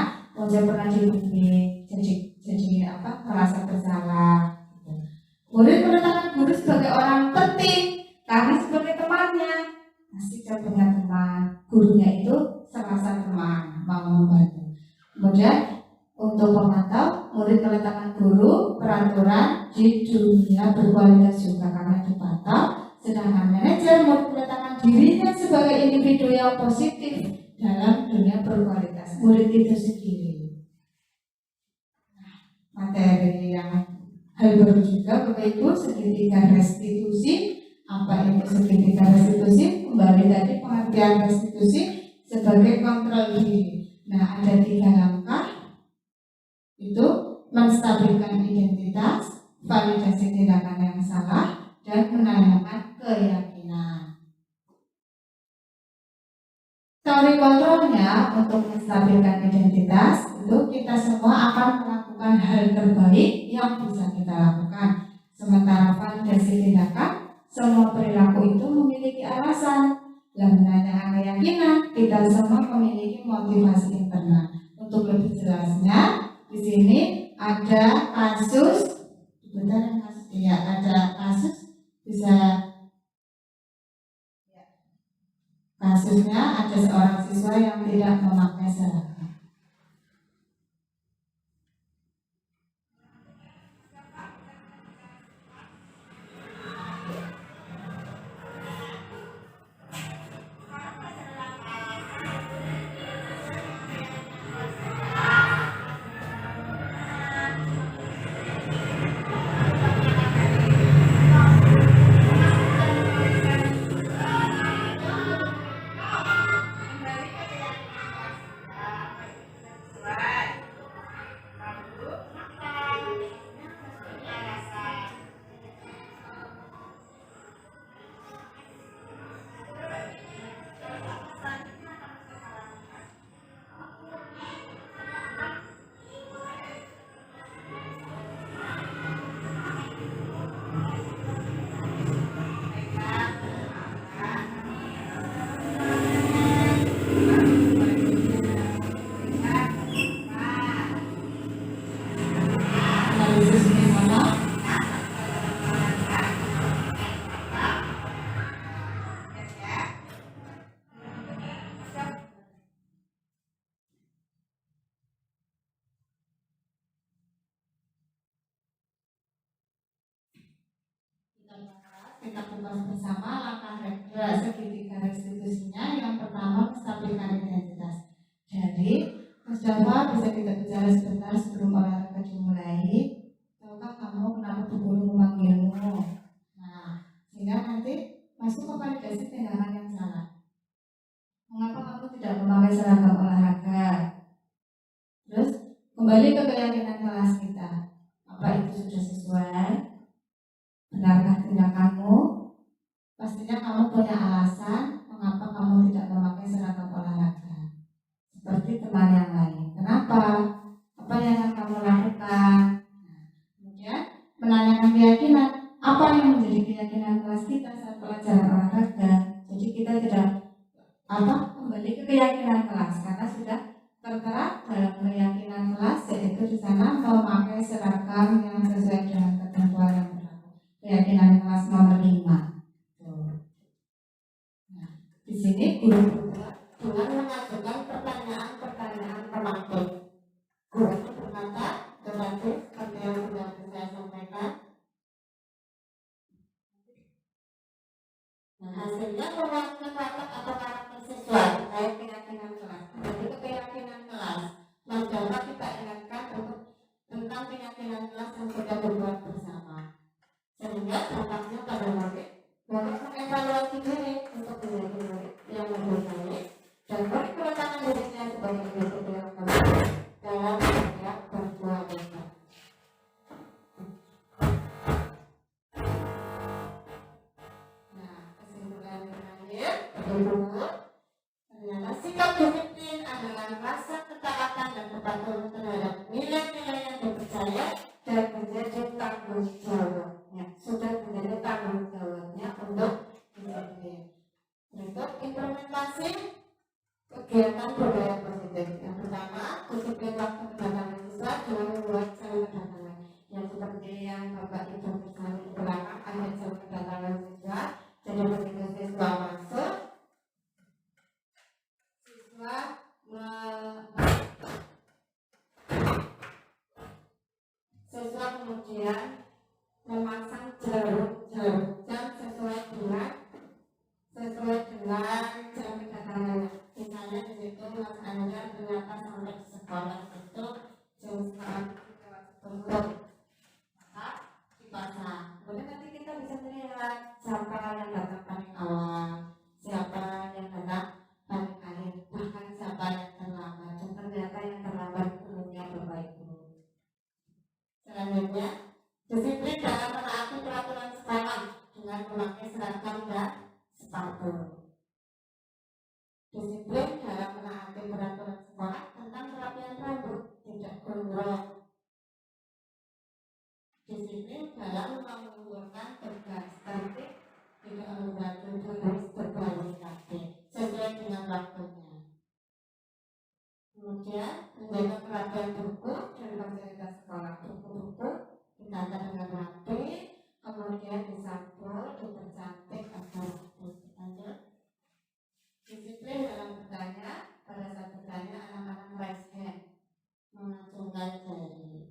dia pernah dibully, jadi merasa bersalah. Murid meletakkan guru sebagai orang penting, karena sebagai temannya. Masih dia punya teman, gurunya itu serasa teman, mau membantu. Kemudian untuk pemantau, murid meletakkan guru peraturan di dunia berkualitas juga karena dipantau. Sedangkan manajer murid meletakkan dirinya sebagai individu yang positif dalam dunia berkualitas murid itu sendiri. Materi yang hal baru juga Bapak Ibu, segitiga restitusi. Apa itu segitiga restitusi? Kembali tadi pengertian restitusi sebagai kontrol diri. Nah, ada 3 langkah, itu menstabilkan identitas, validasi tindakan yang salah, dan menanyakan keyakinan. Teori kontrolnya untuk menstabilkan identitas itu kita semua akan melakukan hal terbaik yang bisa kita lakukan. Sementara validasi tindakan, semua perilaku itu memiliki alasan. Dan menanyakan keyakinan, kita semua memiliki motivasi internal. Untuk lebih jelasnya, di sini ada kasus, ada kasus bisa. Kasusnya ada seorang siswa yang tidak memakai seragam. Kita kupas bersama langkah segitiga restitusinya. Yang pertama, menstabilkan identitas. Jadi, Mas Java, bisa kita bicara sebentar sebelum olahraga dimulai? Tahukah kamu kenapa Bu Guru memanggilmu? Nah, sehingga nanti masuk ke validasi tindakan yang salah. Mengapa kamu tidak memakai seragam olahraga? Terus, kembali ke keyakinan kelas kita. Apa itu sudah sesuai? Benarkah tindakanmu? Pastinya kamu punya alasan mengapa kamu tidak memakai seragam olahraga seperti teman yang lain. Kenapa? Apa yang akan kamu lakukan? menanyakan keyakinan, apa yang menjadi keyakinan kelas kita saat pelajaran olahraga. Jadi kita tidak kembali ke keyakinan kelas karena sudah tertera dalam keyakinan kelas, yaitu di sana memakai seragam yang sesuai dengan ketentuan yang berlaku. Keyakinan kelas nomor 5. Nah, di sini guru dengan mengajukan pertanyaan-pertanyaan pemakai. Guru berkata, tetapi seperti yang sudah saya sampaikan, hasilnya mewakili watak atau karakter siswa terkait keyakinan kelas. Jadi keyakinan kelas, Mas Jawa kita ingatkan tentang keyakinan kelas yang sudah dibuat bersama. Sehingga dampaknya pada murid boleh mengevaluasi diri untuk menjadi murid yang lebih baik dan murid meletakkan dirinya sebagai individu yang baik dalam setiap berbuat baik. Ternyata sikap disiplin adalah rasa ketaatan dan kepatuhan terhadap nilai-nilai yang dipercaya dan menjadi tanggung jawabnya. Sudah menjadi tanggung jawabnya untuk disiplin. Untuk implementasi kegiatan budaya positif. Yang pertama, disiplin waktu kedatangan siswa dengan membuat jam kedatangan. Yang seperti yang Bapak Ibu bersama di belakang, ada jam kedatangan siswa. Jadi begitu siswa masuk, siswa kemudian memasang jarum jam sesuai dengan jam kedatangan. Misalnya di situ Mas Anjar ternyata sampai di sekolah itu jam 9:30, maka dipasang. Kemudian nanti kita bisa melihat siapa yang datang paling awal, siapa yang datang paling akhir, bahkan siapa yang terlambat. Dan ternyata yang terlambat umumnya Bapak Ibu. Selanjutnya, disiplin dalam menaati peraturan sekolah dengan memakai seragam dan sepatu. Disiplin dalam menaati peraturan sekolah tentang perapian rambut, tidak gondrong. Disiplin dalam mengumpulkan tugas tertib, tidak membantu tulis berbaris kaki sesuai dengan waktunya. Kemudian menjaga perhatian buku dan fasilitas sekolah. Buku-buku ditata dengan rapi, kemudian disampul, dipercantik agar rapi. Lanjut. Disiplin dalam bertanya. Pada saat bertanya, anak-anak raise hand, mengacungkan jari.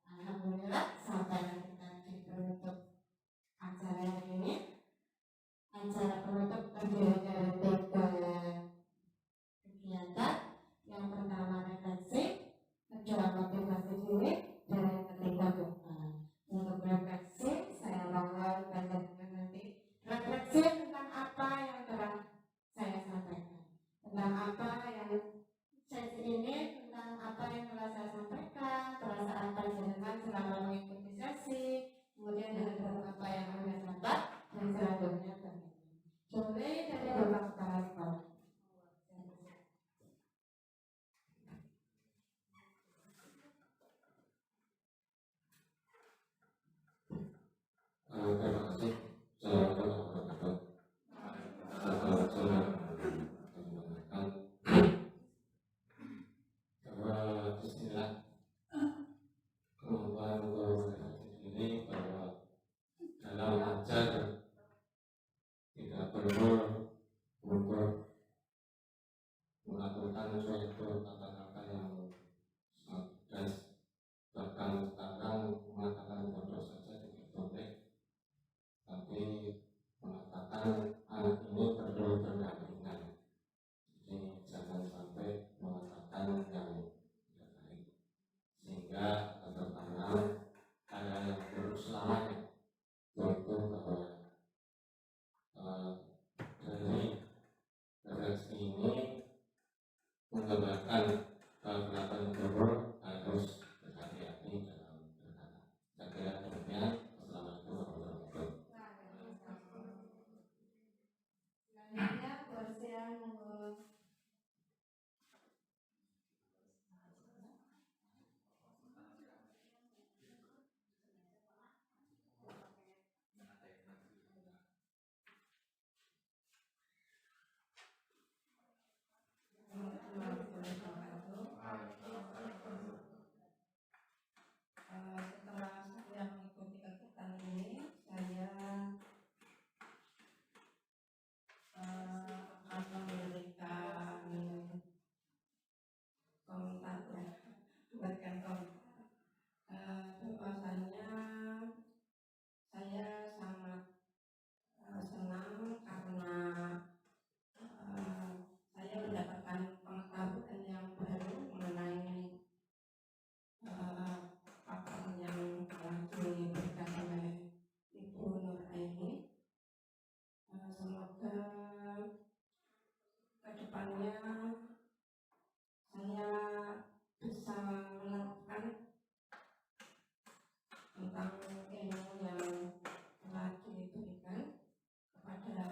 Alhamdulillah, sampai kita di penutup acara ini. Acara penutup terdiri dari 3 kegiatan. Yang pertama refleksi, mencoba motivasi diri, dan yang ketiga tentang ilmu yang telah diberikan kepada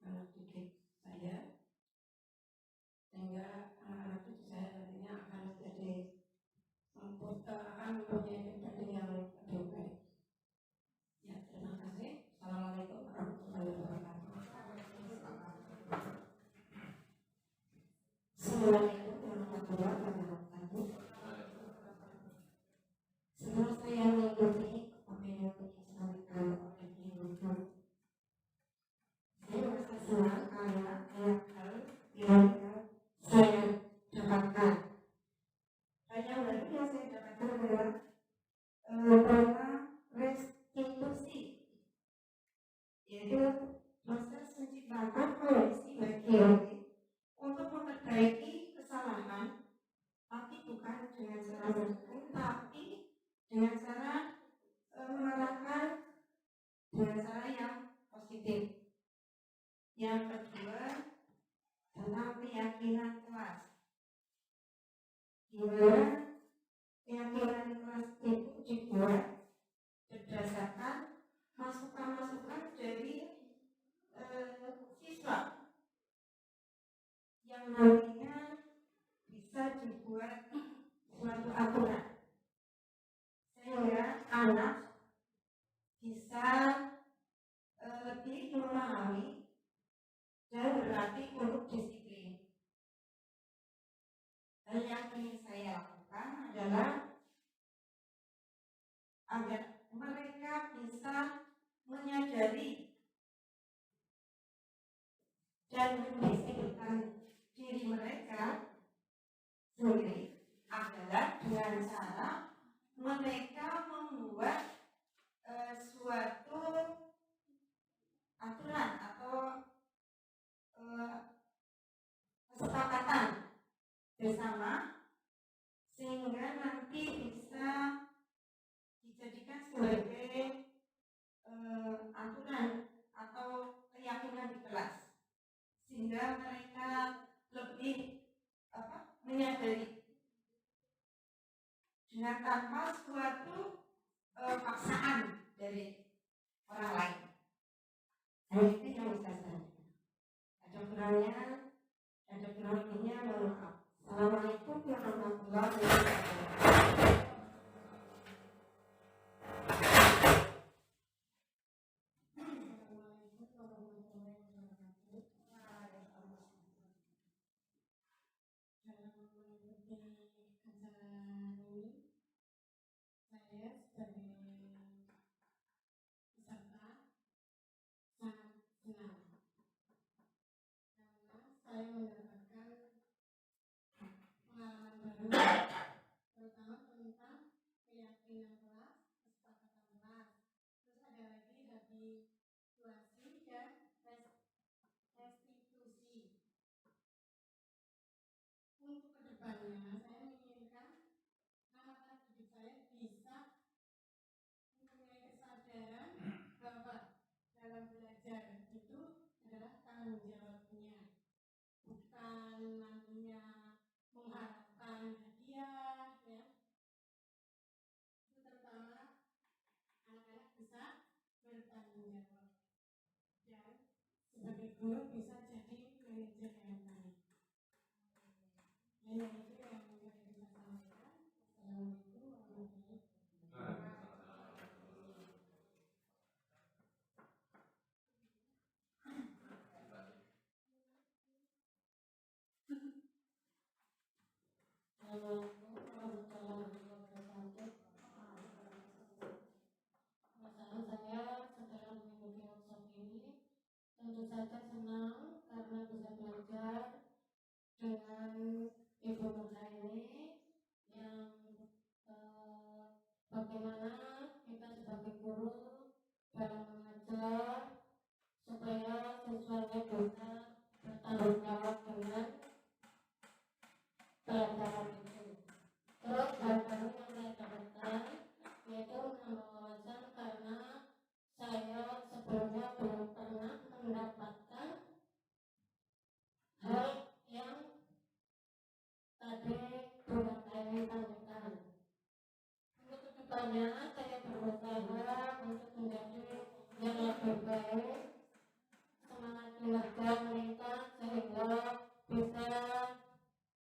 anak didik saya, sehingga anak-anak didik saya nantinya akan menjadi akan mempunyai pribadi yang lebih baik. Ya, terima kasih. Assalamualaikum warahmatullahi wabarakatuh. Assalamualaikum warahmatullahi wabarakatuh. Setelah saya mengikuti apa yang disampaikan oleh Ibu Guru, saya merasa senang karena banyak hal yang saya dapatkan. Hal yang baru yang saya dapatkan adalah bahwa restitusi, yaitu proses menciptakan koleksi bagi untuk memperbaiki kesalahan, tapi bukan dengan cara menghukum, tapi dengan cara mengatakan dengan cara yang positif. Yang kedua, tentang keyakinan kelas, di mana keyakinan kelas itu dibuat berdasarkan masukan-masukan dari siswa yang nantinya bisa dibuat suatu aturan sehingga anak bisa lebih memahami dan berlatih untuk disiplin. Hal yang ingin saya lakukan adalah agar mereka bisa menyadari dan mendisiplinkan diri mereka sendiri adalah dengan cara mereka membuat suatu aturan atau kesepakatan bersama, sehingga nanti bisa dijadikan sebagai aturan atau keyakinan di kelas, sehingga mereka lebih menyadari dengan tanpa suatu paksaan dari orang lain. Hal itu yang bisa saya sampaikan. Ada kurangnya, ada kurang lebihnya, mohon maaf. Assalamualaikum warahmatullahi wabarakatuh. Saya mendapatkan pengalaman baru, terutama tentang keyakinan kelas, kesepakatan kelas. Terus ada lagi habituasi dan restitusi. Untuk kedepannya, saya menginginkan anak-anak didik saya bisa mempunyai kesadaran bahwa dalam belajar itu adalah tanggung jawabnya, bukan nantinya mengharapkan hadiah, ya. Itu terutama anak-anak bisa bertanggung jawab dan sebagai guru bisa jadi manajer yang baik. Dan itu yang saya bisa sampaikan. Assalamualaikum warahmatullahi wabarakatuh. Perasaan saya setelah mengikuti workshop ini tentu saja senang karena bisa belajar dengan Ibu Nurhaini yang bagaimana kita sebagai guru dalam mengajar supaya siswanya bisa bertanggung jawab dengan pelajaran itu. Terus hal baru yang saya dapatkan yaitu menambah wawasan karena saya sebelumnya belum pernah mendapatkan hal yang tadi Bu Nurhaini sampaikan. Untuk kedepannya saya berusaha untuk menjadi yang lebih baik, semangat kinerja meningkat sehingga bisa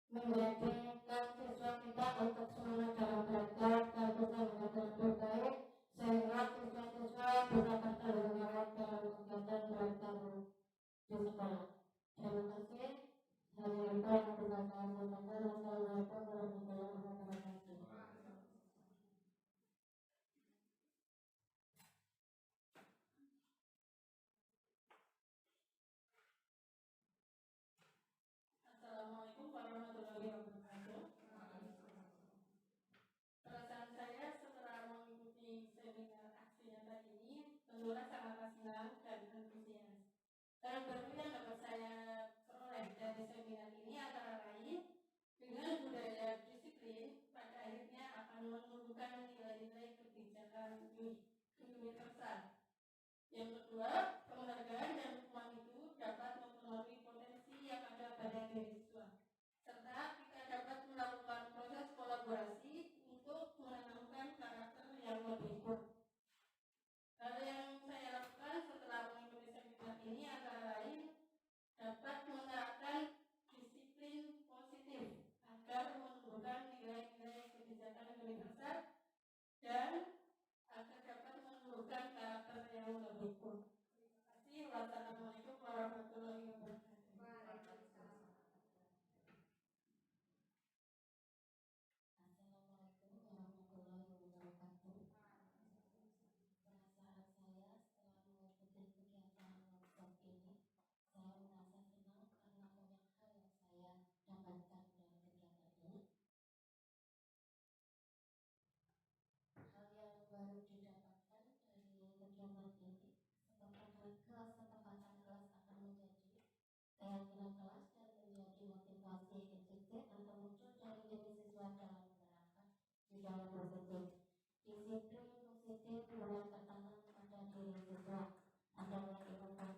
menjadikan siswa kita untuk semangat dalam belajar dan bisa menjadi lebih baik sehingga siswa-siswa bisa bertanggung jawab dalam kegiatan belajar di sekolah. Terima kasih. Hanya itu yang bisa saya sampaikan. Wassalamualaikum warahmatullahi wabarakatuh. Assalamualaikum warahmatullahi wabarakatuh. Perasaan saya setelah mengikuti seminar aksi nyata ini tentunya sangat senang dan antusias. Hal baru yang dapat saya peroleh dari seminar ini antara lain dengan budaya disiplin pada akhirnya akan menumbuhkan nilai-nilai kebijakan universal. Yang kedua, penghargaan dan hukuman itu dapat mempengaruhi potensi yang ada pada diri siswa, serta kita dapat melakukan proses kolaborasi untuk menanamkan karakter yang lebih kuat. Hal yang saya lakukan setelah mengikuti seminar ini antara lain dapat menerapkan disiplin positif agar menumbuhkan nilai-nilai kebijakan universal dan agar dapat menumbuhkan karakter yang lebih kuat. Terima kasih. Wassalamualaikum warahmatullahi wabarakatuh. Assalamualaikum warahmatullahi wabarakatuh. Perasaan saya setelah mengikuti kegiatan workshop ini, saya merasa senang karena banyak hal yang saya dapatkan dari kegiatan ini. Hal yang baru didapatkan dari kegiatan ini, kesepakatan kelas akan menjadi keyakinan kelas dan menjadi motivasi kecil atau muncul dari diri siswa dalam menerapkan budaya positif. Disiplin positif mulai tertanam pada diri siswa, adanya inovasi